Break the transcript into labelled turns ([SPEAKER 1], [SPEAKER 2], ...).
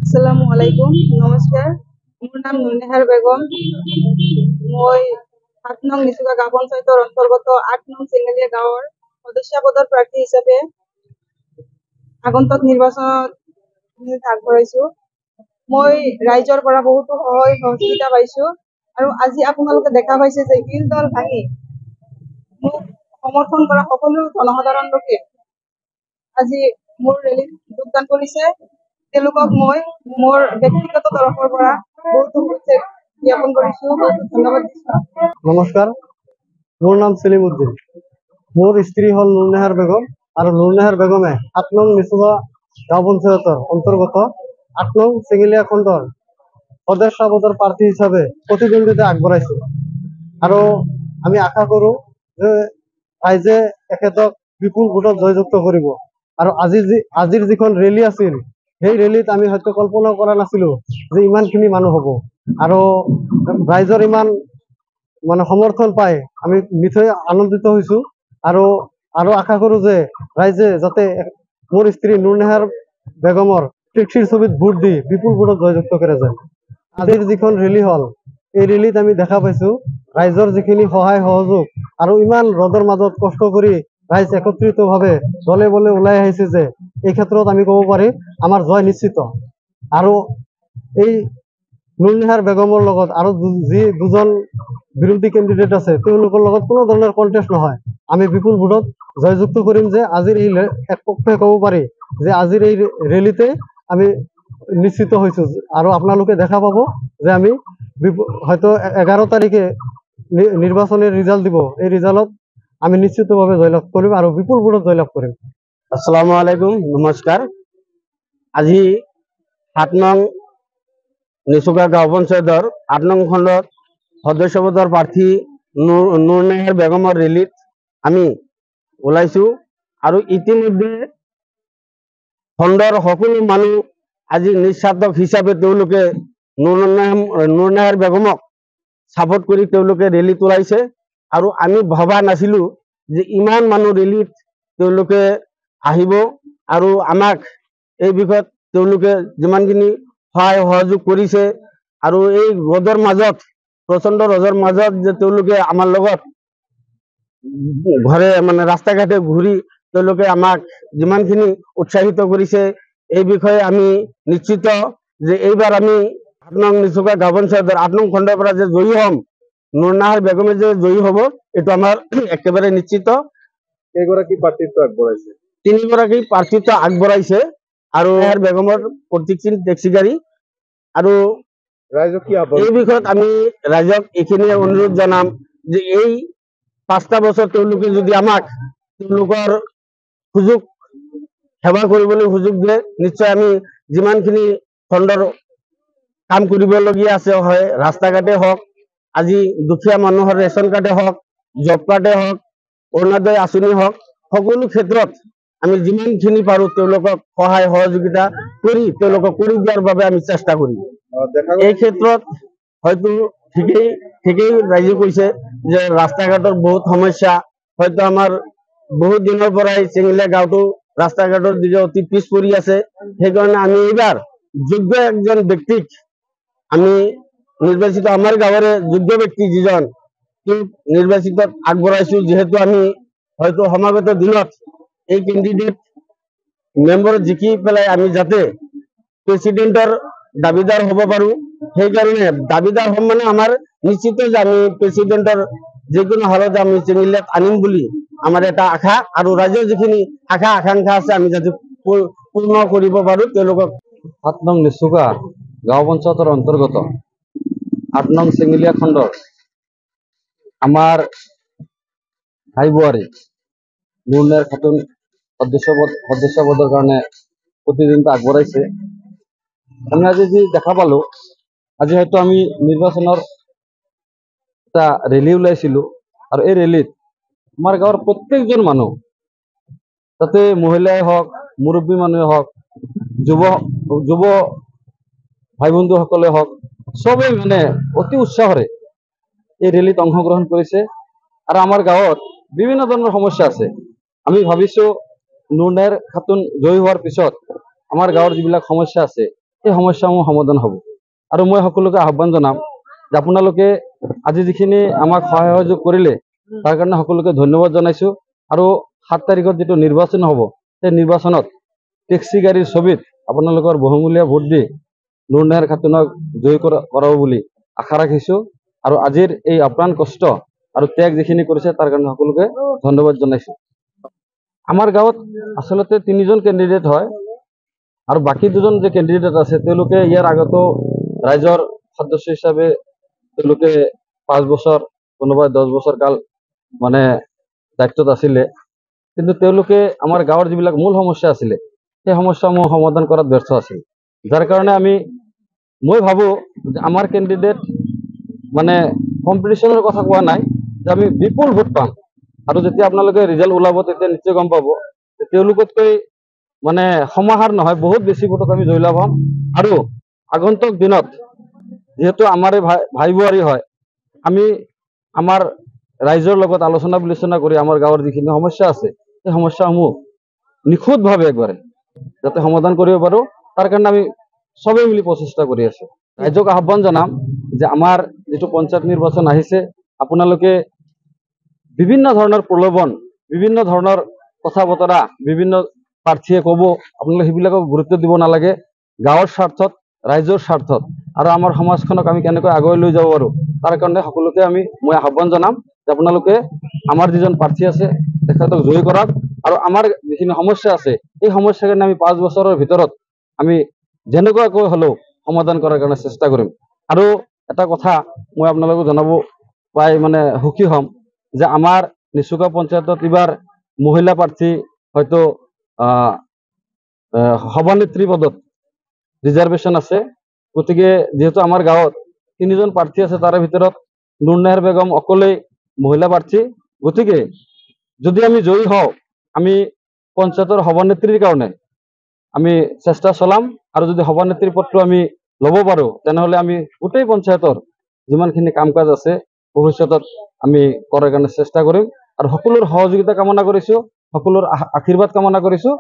[SPEAKER 1] আসসালামু আলাইকুম, নমস্কাৰ। মোৰ নাম নুৰনেহাৰ বেগম। মই ৭ নং নিচুকা গাঁও পঞ্চায়তৰ অন্তৰ্গত ৮ নং চেঙেলীয়া গাঁৱৰ সদস্য পদৰ প্ৰাৰ্থী হিচাপে আগন্তুক নিৰ্বাচনত আগবঢ়াইছো। মই ৰাইজৰ পৰা বহুতো সহায় সহযোগিতা পাইছো আৰু আজি আপোনালোকে দেখা পাইছে যে শিল দল ভাঙি মোক সমৰ্থন কৰা সকলো জনসাধাৰণ লোকে আজি মোৰ ৰেলীত যোগদান কৰিছে। তেওঁলোকক মই মোৰ ব্যক্তিগত তৰফৰ পৰা বহুতো শুভেচ্ছা জ্ঞাপন কৰিছো, বহুতো ধন্যবাদ দিছো।
[SPEAKER 2] নমস্কাৰ, মোৰ নাম সেলিম উদ্দিন। মোৰ স্ত্ৰী হল নুৰনেহাৰ বেগম আৰু নুৰনেহাৰ বেগমে ৭ নং নিচুকা গাঁও পঞ্চায়তৰ অন্তৰ্গত ৮ নং চেঙেলীয়া খণ্ডৰ সদস্য পদৰ প্ৰাৰ্থী হিচাপে প্ৰতিদ্বন্দ্বিতা আগবঢ়াইছে আৰু আমি আশা কৰোঁ যে ৰাইজে তেখেতক বিপুল ভোটত জয়যুক্ত কৰিব। আৰু আজিৰ যিখন ৰেলী আছিল, সেই ৰেলীত আমি হয়তো কল্পনা কৰা নাছিলো যে ইমানখিনি মানুহ হ'ব আৰু ৰাইজৰ ইমান সমৰ্থন পাই আমি নিশ্চয় আনন্দিত হৈছো আৰু আশা কৰো যে ৰাইজে যাতে মোৰ স্ত্ৰী নুৰনেহাৰ বেগমৰ ট্যাক্সিৰ ছবিত ভোট দি বিপুল ভোটত জয়যুক্ত কৰে যায়। আজিৰ যিখন ৰেলী হল, এই ৰেলীত আমি দেখা পাইছো ৰাইজৰ যিখিনি সহায় সহযোগ আৰু ইমান ৰ'দৰ মাজত কষ্ট কৰি ৰাইজ একত্ৰিতভাৱে দলে বলে ওলাই আহিছে যে এই ক্ষেত্ৰত আমি ক'ব পাৰি আমাৰ জয় নিশ্চিত। আৰু এই নুৰনেহাৰ বেগমৰ লগত আৰু যি দুজন বিৰোধী কেণ্ডিডেট আছে তেওঁলোকৰ লগত কোনো ধৰণৰ কণ্টেষ্ট নহয়। আমি বিপুল ভোটত জয়যুক্ত কৰিম যে আজিৰ এই এক পক্ষে ক'ব পাৰি যে আজিৰ এই ৰেলীতে আমি নিশ্চিত হৈছো আৰু আপোনালোকে দেখা পাব যে আমি হয়তো 11 তাৰিখে নিৰ্বাচনী ৰিজাল্ট দিব। এই ৰিজাল্টত আমি নিশ্চিতভাৱে জয়লাভ কৰিম আৰু বিপুল ভোটত জয়লাভ কৰিম।
[SPEAKER 3] আসসালামু আলাইকুম, নমস্কাৰ। আজি ৭ নং নিচুকা গাঁও পঞ্চায়তৰ ৮ নং খণ্ডৰ সদস্য পদৰ প্ৰাৰ্থী নুৰনেহাৰ বেগমৰ ৰেলীত আমি ওলাইছো আৰু ইতিমধ্যে খণ্ডৰ সকলো মানুহ আজি নিস্বাৰ্থক হিচাপে তেওঁলোকে নুৰনেহাৰ বেগমক ছাপোৰ্ট কৰি তেওঁলোকে ৰেলীত ওলাইছে আৰু আমি ভবা নাছিলো যে ইমান মানুহ ৰেলীত তেওঁলোকে আহিব আৰু আমাক এই বিষয়ত তেওঁলোকে যিমানখিনি সহায় সহযোগ কৰিছে আৰু এই ৰ'দৰ মাজত প্ৰচণ্ড ৰ'দৰ মাজত যে তেওঁলোকে আমাৰ লগত ঘৰে ৰাস্তা ঘাটে ঘূৰি তেওঁলোকে আমাক যিমানখিনি উৎসাহিত কৰিছে, এই বিষয়ে আমি নিশ্চিত যে এইবাৰ আমি ৮ নং নিচুকা গাঁও পঞ্চায়তৰ ৮ নং খণ্ডৰ পৰা যে জয়ী হ'ম, নুৰনেহাৰ বেগমে যে জয়ী হ'ব, এইটো আমাৰ একেবাৰে নিশ্চিত।
[SPEAKER 2] কেইগৰাকী প্ৰাৰ্থিত্ব আগবঢ়াইছে?
[SPEAKER 3] ৩ গৰাকী প্ৰাৰ্থিত্ব আগবঢ়াইছে আৰু নুৰনেহাৰ বেগমৰ প্ৰতীকচিন টেক্সি গাড়ী। আৰু
[SPEAKER 2] ৰাইজক কি
[SPEAKER 3] এই বিষয়ত আমি ৰাইজক এইখিনিয়ে অনুৰোধ জনাম যে এই 5টা বছৰ তেওঁলোকে যদি আমাক তেওঁলোকৰ সুযোগ সেৱা কৰিবলৈ সুযোগ দিয়ে, নিশ্চয় আমি যিমানখিনি খণ্ডৰ কাম কৰিবলগীয়া আছে, হয় ৰাস্তা ঘাটে হওক, আজি দুখীয়া মানুহৰ ৰেচন কাৰ্ডে হওক, জব কাৰ্ডে হওক, অৰুণোদয় আঁচনি হওক, সকলো ক্ষেত্ৰত আমি যিমানখিনি পাৰোঁ তেওঁলোকক সহায় সহযোগিতা কৰি তেওঁলোকক কৰি দিয়াৰ বাবে আমি চেষ্টা কৰিম। এই ক্ষেত্ৰত হয়তো ঠিকেই ৰাইজে কৈছে যে ৰাস্তা ঘাটৰ বহুত সমস্যা, হয়তো আমাৰ বহুত দিনৰ পৰাই চেঙেলীয়া গাঁওটো ৰাস্তা ঘাটৰ দিশে অতি পিছ পৰি আছে। সেইকাৰণে আমি এইবাৰ যোগ্য একজন ব্যক্তিক আমি নিৰ্বাচিত, আমাৰ গাঁৱৰে যোগ্য ব্যক্তি যিজন নিৰ্বাচিতত আগবঢ়াইছো, যিহেতু আমি হয়তো সমাগত দিনত এই কেণ্ডিডেট মেম্বাৰত জিকি পেলাই আমি যাতে প্ৰেচিডেণ্টৰ দাবীদাৰ হ'ব পাৰোঁ। সেইকাৰণে দাবীদাৰ হ'ম আমাৰ নিশ্চিত যে আমি প্ৰেচিডেণ্টৰ যিকোনো হালত আমি চেঙেলীয়াত আনিম বুলি আমাৰ এটা আশা, আৰু ৰাইজৰ যিখিনি আশা আকাংক্ষা আছে আমি যাতে পূৰ্ণ কৰিব পাৰোঁ তেওঁলোকক।
[SPEAKER 2] ৭ নং নিচুকা গাঁও পঞ্চায়তৰ অন্তৰ্গত ৮ নং চেঙেলীয়া খণ্ডৰ আমাৰ ভাই বোৱাৰী নুৰনেহাৰ খাতুন সদস্য পদৰ কাৰণে প্ৰতিদ্বন্দ্বিতা আগবঢ়াইছে। আমি আজি যি দেখা পালো, আজি হয়তো আমি নিৰ্বাচনৰ এটা ৰেলী ওলাইছিলো আৰু এই ৰেলীত আমাৰ গাঁৱৰ প্ৰত্যেকজন মানুহ, তাতে মহিলাই হওক, মুৰব্বী মানুহে হওক, যুৱ ভাই বন্ধুসকলে হওক, চবেই অতি উৎসাহৰে এই ৰেলীত অংশগ্ৰহণ কৰিছে। আৰু আমাৰ গাঁৱত বিভিন্ন ধৰণৰ সমস্যা আছে। আমি ভাবিছো নুৰনেহাৰ খাতুন জয়ী হোৱাৰ পিছত আমাৰ গাঁৱৰ যিবিলাক সমস্যা আছে
[SPEAKER 4] সেই সমস্যাসমূহ সমাধান হ'ব। আৰু মই সকলোকে আহ্বান জনাম যে আপোনালোকে আজি যিখিনি আমাক সহায় সহযোগ কৰিলে তাৰ কাৰণে সকলোকে ধন্যবাদ জনাইছোঁ। আৰু 7 তাৰিখত যিটো নিৰ্বাচন হ'ব সেই নিৰ্বাচনত টেক্সি গাড়ীৰ ছবিত আপোনালোকৰ বহুমূলীয়া ভোট দি নুৰনেহাৰ খাতুনক জয়ী কৰাব বুলি আশা ৰাখিছোঁ। আৰু আজিৰ এই আপ্ৰাণ কষ্ট আৰু ত্যাগ যিখিনি কৰিছে তাৰ কাৰণে সকলোকে ধন্যবাদ জনাইছোঁ। আমাৰ গাঁৱত আচলতে 3জন কেণ্ডিডেট হয় আৰু বাকী 2জন যে কেণ্ডিডেট আছে তেওঁলোকে ইয়াৰ আগতো ৰাইজৰ সদস্য হিচাপে তেওঁলোকে 5 বছৰ কোনোবাই 10 বছৰ কাল মানে দায়িত্বত আছিলে। কিন্তু তেওঁলোকে আমাৰ গাঁৱৰ যিবিলাক মূল সমস্যা আছিলে সেই সমস্যাসমূহ সমাধান কৰাত ব্যৰ্থ আছিল। যাৰ কাৰণে মই ভাবোঁ যে আমাৰ কেণ্ডিডেট মানে কম্পিটিশ্যনৰ কথা কোৱা নাই, যে আমি বিপুল ভোট পাম। আৰু যেতিয়া আপোনালোকে ৰিজাল্ট ওলাব তেতিয়া নিশ্চয় গম পাব যে তেওঁলোকতকৈ মানে সমাহাৰ নহয়, বহুত বেছি ভোটত আমি জয়লাভ হ'ম। আৰু আগন্তুক দিনত যিহেতু আমাৰে ভাই বোৱাৰী হয়, আমি আমাৰ ৰাইজৰ লগত আলোচনা বিলোচনা কৰি আমাৰ গাঁৱৰ যিখিনি সমস্যা আছে সেই সমস্যাসমূহ নিখুঁতভাৱে একবাৰে যাতে সমাধান কৰিব পাৰোঁ তাৰ কাৰণে আমি চবেই মিলি প্ৰচেষ্টা কৰি আছোঁ। ৰাইজক আহ্বান জনাম যে আমাৰ যিটো পঞ্চায়ত নিৰ্বাচন আহিছে, আপোনালোকে বিভিন্ন ধৰণৰ প্ৰলোভন, বিভিন্ন ধৰণৰ কথা বতৰা বিভিন্ন প্ৰাৰ্থীয়ে ক'ব, আপোনালোকে সেইবিলাকক গুৰুত্ব দিব নালাগে। গাঁৱৰ স্বাৰ্থত, ৰাইজৰ স্বাৰ্থত আৰু আমাৰ সমাজখনক আমি কেনেকৈ আগুৱাই লৈ যাব পাৰোঁ তাৰ কাৰণে সকলোকে মই আহ্বান জনাম যে আপোনালোকে আমাৰ যিজন প্ৰাৰ্থী আছে তেখেতক জয়ী কৰক। আৰু আমাৰ যিখিনি সমস্যা আছে এই সমস্যাখিনি আমি 5 বছৰৰ ভিতৰত আমি যেনেকুৱাকৈ হ'লেও সমাধান কৰাৰ কাৰণে চেষ্টা কৰিম। আৰু এটা কথা মই আপোনালোকক জনাব পাই মানে সুখী হ'ম যে আমাৰ নিচুকা পঞ্চায়তত এইবাৰ মহিলা প্ৰাৰ্থী হয়তো সভানেত্ৰী পদত ৰিজাৰ্ভেশ্যন আছে। গতিকে যিহেতু আমাৰ গাঁৱত 3জন প্ৰাৰ্থী আছে, তাৰে ভিতৰত নুৰনেহাৰ বেগম অকলেই মহিলা প্ৰাৰ্থী। গতিকে যদি আমি জয়ী হওঁ, আমি পঞ্চায়তৰ সভানেত্ৰীৰ কাৰণে আমি চেষ্টা চলাম। আৰু যদি সভানেত্ৰীৰ পদটো আমি ল'ব পাৰোঁ তেনেহ'লে আমি গোটেই পঞ্চায়তৰ যিমানখিনি কাম কাজ আছে ভৱিষ্যতত আমি কৰাৰ কাৰণে চেষ্টা কৰিম। আৰু সকলোৰ সহযোগিতা কামনা কৰিছোঁ, সকলোৰ আশীৰ্বাদ কামনা কৰিছোঁ।